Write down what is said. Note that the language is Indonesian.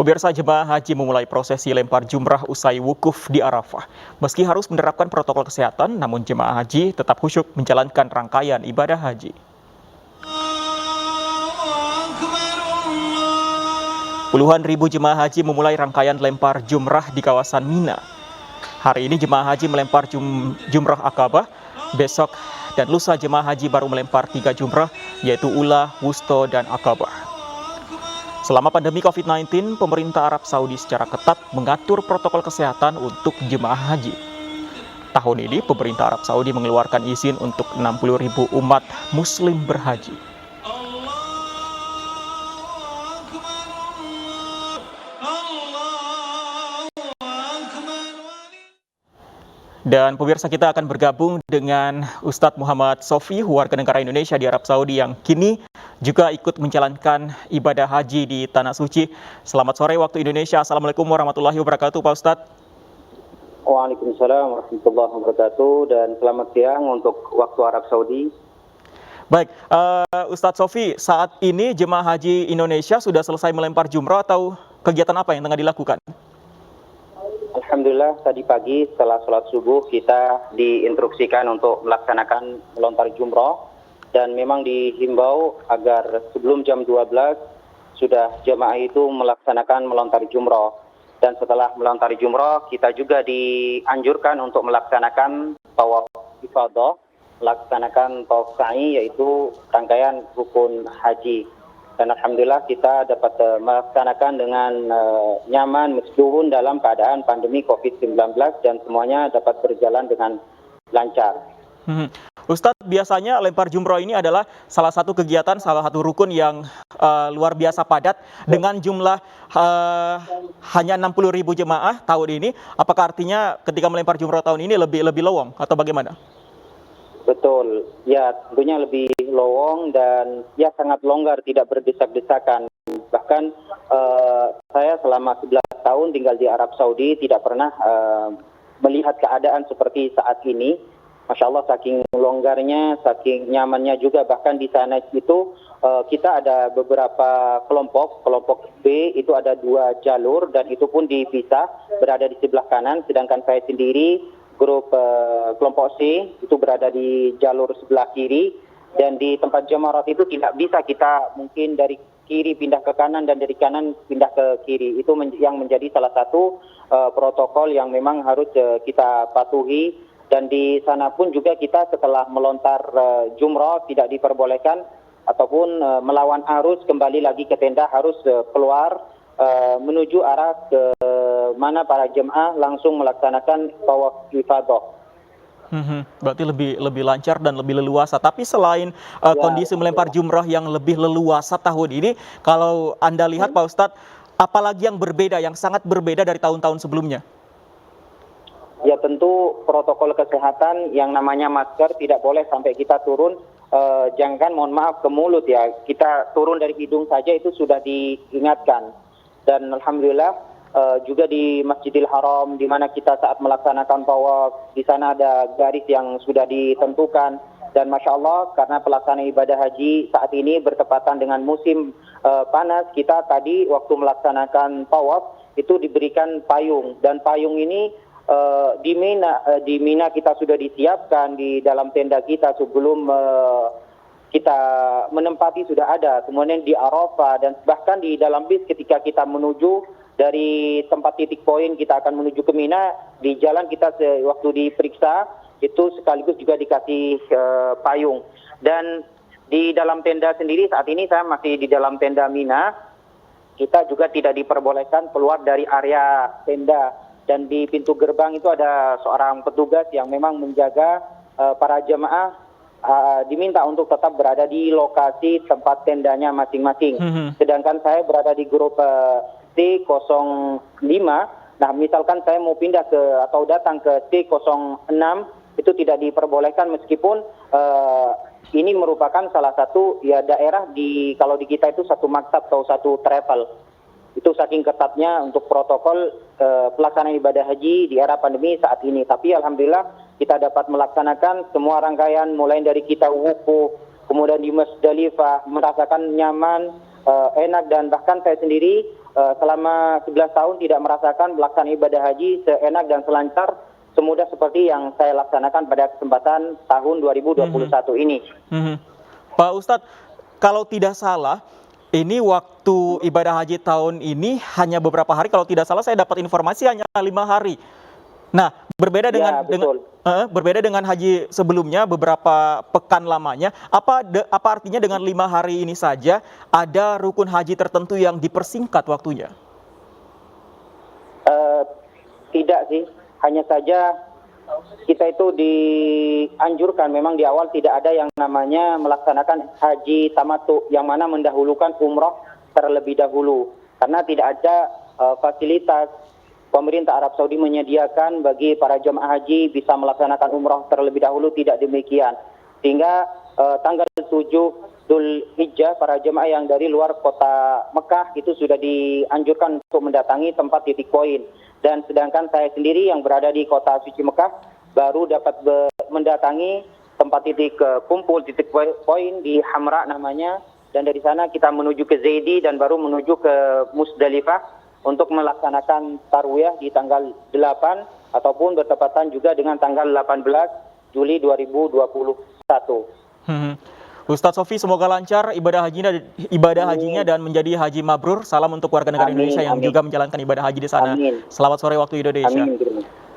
Pemirsa, jemaah haji memulai prosesi lempar jumrah usai wukuf di Arafah. Meski harus menerapkan protokol kesehatan, namun jemaah haji tetap khusyuk menjalankan rangkaian ibadah haji. Puluhan ribu jemaah haji memulai rangkaian lempar jumrah di kawasan Mina. Hari ini jemaah haji melempar jumrah Akabah, besok dan lusa jemaah haji baru melempar 3 jumrah, yaitu Ula, Wusto, dan Akabah. Selama pandemi COVID-19, pemerintah Arab Saudi secara ketat mengatur protokol kesehatan untuk jemaah haji. Tahun ini, pemerintah Arab Saudi mengeluarkan izin untuk 60.000 umat muslim berhaji. Dan pemirsa, kita akan bergabung dengan Ustadz Muhammad Sofi, warga negara Indonesia di Arab Saudi yang kini juga ikut menjalankan ibadah haji di Tanah Suci. Selamat sore waktu Indonesia. Assalamualaikum warahmatullahi wabarakatuh, Pak Ustadz. Waalaikumsalam warahmatullahi wabarakatuh, dan selamat siang untuk waktu Arab Saudi. Baik, Ustadz Sofi, saat ini jemaah haji Indonesia sudah selesai melempar jumrah atau kegiatan apa yang tengah dilakukan? Alhamdulillah, tadi pagi setelah sholat subuh kita diinstruksikan untuk melaksanakan melontar jumroh, dan memang dihimbau agar sebelum jam 12 sudah jemaah itu melaksanakan melontar jumroh. Dan setelah melontar jumroh kita juga dianjurkan untuk melaksanakan tawaf ifadah, melaksanakan tawaf sa'i, yaitu rangkaian rukun haji. Dan alhamdulillah kita dapat melaksanakan dengan nyaman meskipun dalam keadaan pandemi COVID-19, dan semuanya dapat berjalan dengan lancar. Ustadz, biasanya lempar jumroh ini adalah salah satu kegiatan, salah satu rukun yang luar biasa padat dengan jumlah hanya 60.000 jemaah tahun ini. Apakah artinya ketika melempar jumroh tahun ini lebih lowong atau bagaimana? Betul, ya tentunya lebih lowong dan ya sangat longgar, tidak berdesak-desakan. Bahkan saya selama 11 tahun tinggal di Arab Saudi tidak pernah melihat keadaan seperti saat ini. Masya Allah, saking longgarnya, saking nyamannya juga. Bahkan di sana itu kita ada beberapa kelompok B itu ada 2 jalur, dan itu pun dipisah berada di sebelah kanan, sedangkan saya sendiri grup kelompok C itu berada di jalur sebelah kiri. Dan di tempat jamarat itu tidak bisa kita mungkin dari kiri pindah ke kanan dan dari kanan pindah ke kiri. Itu yang menjadi salah satu protokol yang memang harus kita patuhi. Dan di sana pun juga kita setelah melontar jumrah tidak diperbolehkan ataupun melawan arus kembali lagi ke tenda, harus keluar menuju arah ke mana para jemaah langsung melaksanakan tawaf ifadah. Berarti lebih lancar dan lebih leluasa. Tapi selain kondisi melempar jumrah yang lebih leluasa tahun ini, kalau Anda lihat Pak Ustadz, apalagi yang berbeda, yang sangat berbeda dari tahun-tahun sebelumnya? Ya tentu protokol kesehatan, yang namanya masker tidak boleh sampai kita turun, jangan mohon maaf ke mulut ya, kita turun dari hidung saja itu sudah diingatkan. Dan alhamdulillah juga di Masjidil Haram, di mana kita saat melaksanakan tawaf, di sana ada garis yang sudah ditentukan. Dan Masya Allah, karena pelaksanaan ibadah haji saat ini bertepatan dengan musim panas, kita tadi waktu melaksanakan tawaf itu diberikan payung. Dan payung ini di Mina kita sudah disiapkan di dalam tenda kita sebelum kita menempati sudah ada. Kemudian di Arafah dan bahkan di dalam bis ketika kita menuju dari tempat titik poin kita akan menuju ke Mina, di jalan kita waktu diperiksa itu sekaligus juga dikasih payung. Dan di dalam tenda sendiri saat ini saya masih di dalam tenda Mina, kita juga tidak diperbolehkan keluar dari area tenda. Dan di pintu gerbang itu ada seorang petugas yang memang menjaga para jemaah diminta untuk tetap berada di lokasi tempat tendanya masing-masing. Sedangkan saya berada di grup T05. Nah, misalkan saya mau pindah ke atau datang ke T06, itu tidak diperbolehkan meskipun ini merupakan salah satu ya daerah kalau di kita itu satu maktab atau satu travel. Itu saking ketatnya untuk protokol pelaksanaan ibadah haji di era pandemi saat ini. Tapi alhamdulillah kita dapat melaksanakan semua rangkaian mulai dari kita wukuf, kemudian di Musdalifah merasakan nyaman, enak, dan bahkan saya sendiri selama 11 tahun tidak merasakan pelaksanaan ibadah haji seenak dan selancar semudah seperti yang saya laksanakan pada kesempatan tahun 2021 ini. Pak Ustadz, kalau tidak salah, ini waktu ibadah haji tahun ini hanya beberapa hari. Kalau tidak salah, saya dapat informasi hanya 5 hari. Nah, berbeda dengan betul. berbeda dengan haji sebelumnya beberapa pekan lamanya. Apa artinya dengan 5 hari ini saja ada rukun haji tertentu yang dipersingkat waktunya? Tidak sih, hanya saja kita itu dianjurkan, memang di awal tidak ada yang namanya melaksanakan haji tamattu, yang mana mendahulukan umroh terlebih dahulu, karena tidak ada fasilitas pemerintah Arab Saudi menyediakan bagi para jemaah haji bisa melaksanakan umroh terlebih dahulu, tidak demikian. Sehingga tanggal 7 Dzulhijjah para jemaah yang dari luar kota Mekah itu sudah dianjurkan untuk mendatangi tempat titik poin. Dan sedangkan saya sendiri yang berada di kota suci Mekah baru dapat mendatangi tempat titik kumpul titik poin di Hamra namanya, dan dari sana kita menuju ke Zaidi dan baru menuju ke Musdalifah untuk melaksanakan tarwiyah di tanggal 8 ataupun bertepatan juga dengan tanggal 18 Juli 2021. Ustadz Sofi, semoga lancar ibadah hajinya dan menjadi haji mabrur. Salam untuk warga negara Indonesia yang juga menjalankan ibadah haji di sana. Amin. Selamat sore waktu Indonesia. Amin.